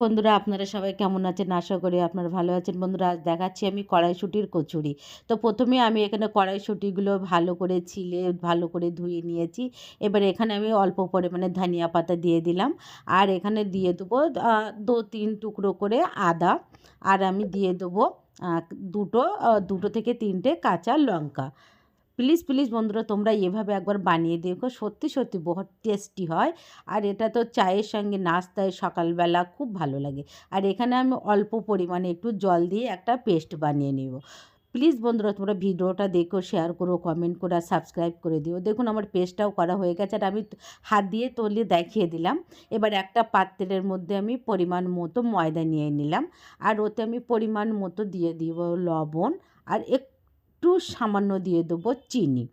বন্ধুরা আপনারা সবাই কেমন আছেন? আশা করি আপনারা ভালো আছেন। বন্ধুরা আজ দেখাচ্ছি আমি কড়াইশুঁটির কচুরি। তো ১ম এ আমি এখানে কড়াইশুঁটিগুলো ভালো করে ছিলে, ভালো করে ধুয়ে নিয়েছি। এবার এখানে আমি অল্প পরিমাণে ধনিয়া পাতা দিয়ে দিলাম। আর এখানে দিয়ে দেবো ২-৩ টুকরো করে আদা। আর আমি দিয়ে দেবো আ ২ থেকে ৩ টে কাঁচা লঙ্কা। প্লিজ, প্লিজ বন্ধুরা তোমরা এভাবে একবার বানিয়ে দেখো। সত্যি, সত্যি বহুত টেস্টি হয়। আর এটা তো চায়ের সঙ্গে নাস্তায় সকালবেলা খুব ভালো লাগে। আর এখানে আমি অল্প পরিমাণে একটু জল দিয়ে একটা পেস্ট বানিয়ে নেব। প্লিজ বন্ধুরা তোমরা ভিডিওটা দেখো, শেয়ার করো, কমেন্ট করো আর সাবস্ক্রাইব করে দিও। দেখুন আমার পেস্টটাও করা হয়ে গেছে আর আমি হাত দিয়ে তলিয়ে দেখিয়ে দিলাম। এবার একটা পাত্রের মধ্যে আমি পরিমাণ মতো ময়দা নিয়ে নিলাম। আর ওতে আমি পরিমাণ মতো দিয়ে দিব লবণ আর একটু সামান্য দিয়ে দেবো চিনি।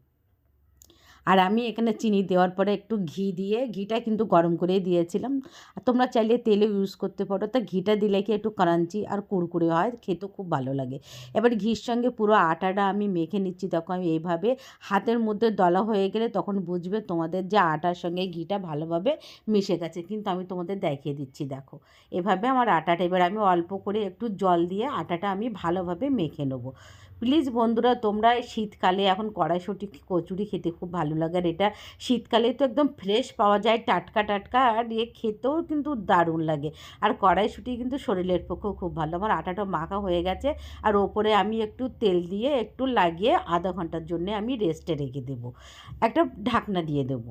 আর আমি এখানে চিনি দেওয়ার পরে একটু ঘি দিয়ে, ঘিটা কিন্তু গরম করেই দিয়েছিলাম। আর তোমরা চাইলে তেলও ইউজ করতে পারো। তা ঘিটা দিলে কি একটু ক্রাঞ্চি আর কুড়কুড়ে হয়, খেতেও খুব ভালো লাগে। এবার ঘির সঙ্গে পুরো আটাটা আমি মেখে নিচ্ছি। দেখো আমি এইভাবে হাতের মধ্যে দলা হয়ে গেলে তখন বুঝবে তোমাদের যে আটার সঙ্গে ঘিটা ভালোভাবে মিশে গেছে। কিন্তু আমি তোমাদের দেখিয়ে দিচ্ছি দেখো। এভাবে আমার আটাটা এবার আমি অল্প করে একটু জল দিয়ে আটাটা আমি ভালোভাবে মেখে নেবো। প্লিজ বন্ধুরা তোমরা এই শীতকালে এখন কড়াইশুঁটি কচুরি খেতে খুব ভালো লাগে। আর এটা শীতকালে তো একদম ফ্রেশ পাওয়া যায়, টাটকা টাটকা। আর খেতেও কিন্তু দারুণ লাগে। আর কড়াইশুঁটি কিন্তু শরীরের পক্ষেও খুব ভালো। আমার আটাটা মাখা হয়ে গেছে। আর ওপরে আমি একটু তেল দিয়ে একটু লাগিয়ে আধা ঘন্টার জন্যে আমি রেস্টে রেখে দেবো। একটা ঢাকনা দিয়ে দেবো।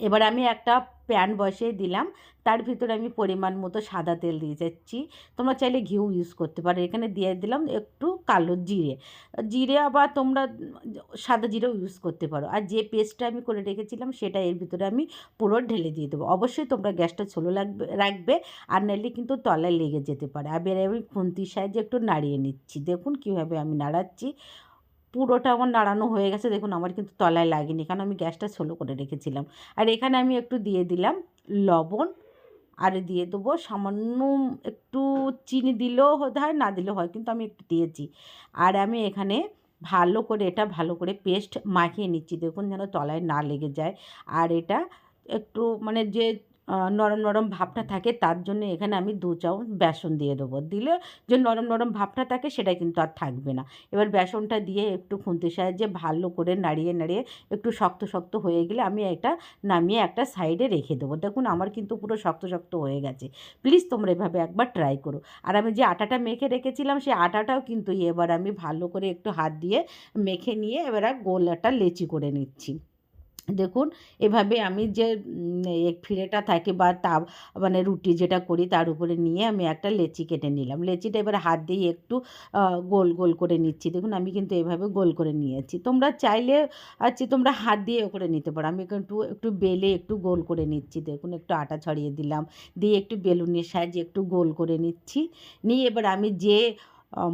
এবার আমি একটা প্যান বসিয়ে দিলাম। তার ভিতরে আমি পরিমাণ মতো সাদা তেল দিয়ে যাচ্ছি। তোমরা চাইলে ঘিও ইউজ করতে পারো। এখানে দিয়ে দিলাম একটু কালো জিরে। জিরে আবার তোমরা সাদা জিরেও ইউজ করতে পারো। আর যে পেস্টটা আমি করে রেখেছিলাম সেটা এর ভিতরে আমি পুরো ঢেলে দিয়ে দেবো। অবশ্যই তোমরা গ্যাসটা স্লো রাখবে। আর নাহলে কিন্তু তলায় লেগে যেতে পারে। আর এবারে আমি খুন্তির সাহায্যে একটু নাড়িয়ে নিচ্ছি। দেখুন কীভাবে আমি নাড়াচ্ছি। পুরোটা আমার নাড়ানো হয়ে গেছে। দেখুন আমার কিন্তু তলায় লাগেনি, কারণ আমি গ্যাসটা স্লো করে রেখেছিলাম। আর এখানে আমি একটু দিয়ে দিলাম লবণ। আর দিয়ে দেবো সামান্য একটু চিনি, দিলেও হয় না দিলেও হয়, কিন্তু আমি একটু দিয়েছি। আর আমি এখানে ভালো করে এটা ভালো করে পেস্ট মাখিয়ে নিচ্ছি। দেখুন যেন তলায় না লেগে যায়। আর এটা একটু মানে যে নরম নরম ভাবটা থাকে তার জন্য এখানে আমি ২ চামচ বেসন দিয়ে দেবো। দিলে যে নরম নরম ভাবটা থাকে সেটা কিন্তু আর থাকবে না। এবার বেসনটা দিয়ে একটু খুন্তির সাহায্যে ভালো করে নাড়িয়ে নাড়িয়ে একটু শক্ত শক্ত হয়ে গেলে আমি এটা নামিয়ে একটা সাইডে রেখে দেবো। দেখুন আমার কিন্তু পুরো শক্ত শক্ত হয়ে গেছে। প্লিজ তোমরা এভাবে একবার ট্রাই করো। আর আমি যে আটাটা মেখে রেখেছিলাম সেই আটাটাও কিন্তু এবার আমি ভালো করে একটু হাত দিয়ে মেখে নিয়ে এবার গোল একটা লেচি করে নিচ্ছি। দেখুন এভাবে আমি যে ফিরেটা থাকে বা মানে রুটি যেটা করি তার উপরে নিয়ে আমি একটা লেচি কেটে নিলাম। লেচিটা এবার হাত দিয়ে একটু গোল গোল করে নিচ্ছি। দেখুন আমি কিন্তু এভাবে গোল করে নিয়েছি। তোমরা চাইলে তোমরা হাত দিয়েও করে নিতে পারো। আমি কিন্তু একটু বেলে একটু গোল করে নিচ্ছি। দেখুন একটু আটা ছড়িয়ে দিলাম। দিয়ে একটু বেলুনের সাহায্যে একটু গোল করে নিচ্ছি। নিয়ে এবার আমি যে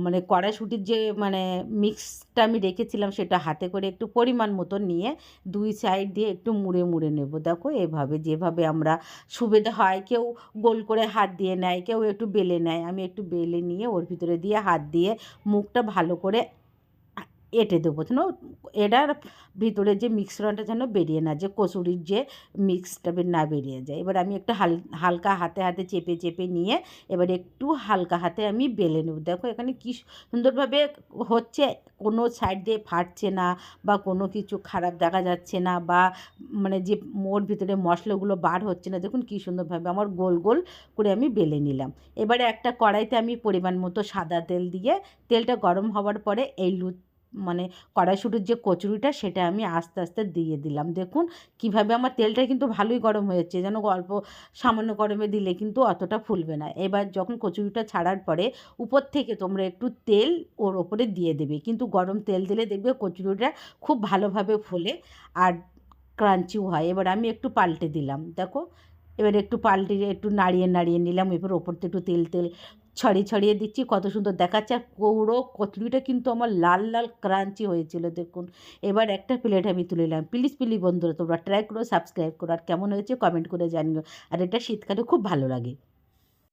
মানে কড়াইশুঁটির যে মানে মিক্সটা আমি রেখেছিলাম সেটা হাতে করে একটু পরিমাণ মতো নিয়ে ২ সাইড দিয়ে একটু মুড়ে মুড়ে নেব। দেখো এভাবে যেভাবে আমরা সুবিধা হয়, কেউ গোল করে হাত দিয়ে নেয়, কেউ একটু বেলে নেয়। আমি একটু বেলে নিয়ে ওর ভিতরে দিয়ে হাত দিয়ে মুখটা ভালো করে এঁটে দেবো যেন এটার ভিতরে যে মিশ্রণটা যেন বেরিয়ে না, যে কচুরির যে মিক্সটা না বেরিয়ে যায়। এবার আমি একটু হালকা হাতে হাতে চেপে চেপে নিয়ে এবার একটু হালকা হাতে আমি বেলে নেব। দেখো এখানে কী সুন্দরভাবে হচ্ছে, কোনো সাইড দিয়ে ফাটছে না বা কোনো কিছু খারাপ দেখা যাচ্ছে না, বা মানে যে ওর ভিতরে মশলাগুলো বার হচ্ছে না। দেখুন কী সুন্দরভাবে আমার গোল গোল করে আমি বেলে নিলাম। এবারে একটা কড়াইতে আমি পরিমাণ মতো সাদা তেল দিয়ে, তেলটা গরম হওয়ার পরে এই মানে কড়াইশুঁটির যে কচুরিটা সেটা আমি আস্তে আস্তে দিয়ে দিলাম। দেখুন কীভাবে আমার তেলটা কিন্তু ভালোই গরম হয়েছে, যেন অল্প সামান্য গরমে দিলে কিন্তু অতটা ফুলবে না। এবার যখন কচুরিটা ছাড়ার পরে উপর থেকে তোমরা একটু তেল ওর ওপরে দিয়ে দেবে, কিন্তু গরম তেল দিলে দেখবে কচুরিটা খুব ভালোভাবে ফোলে আর ক্রাঞ্চিও হয়। এবার আমি একটু পাল্টে দিলাম। দেখো এবার একটু পাল্টে একটু নাড়িয়ে নাড়িয়ে নিলাম। এবার ওপর থেকে একটু তেল তেল ছড়িয়ে ছড়িয়ে দিচ্ছি, কত সুন্দর দেখাচ্ছে। আর পুরো কচুরিটা কিন্তু আমার লাল লাল ক্রাঞ্চি হয়েছিল দেখুন। এবার একটা প্লেট আমি তুলে নিলাম। প্লিজ প্লিজ বন্ধুরা তোমরা ট্রাই করো, সাবস্ক্রাইব করো, আর কেমন হয়েছে কমেন্ট করে জানিও। আর এটা শীতকালে খুব ভালো লাগে।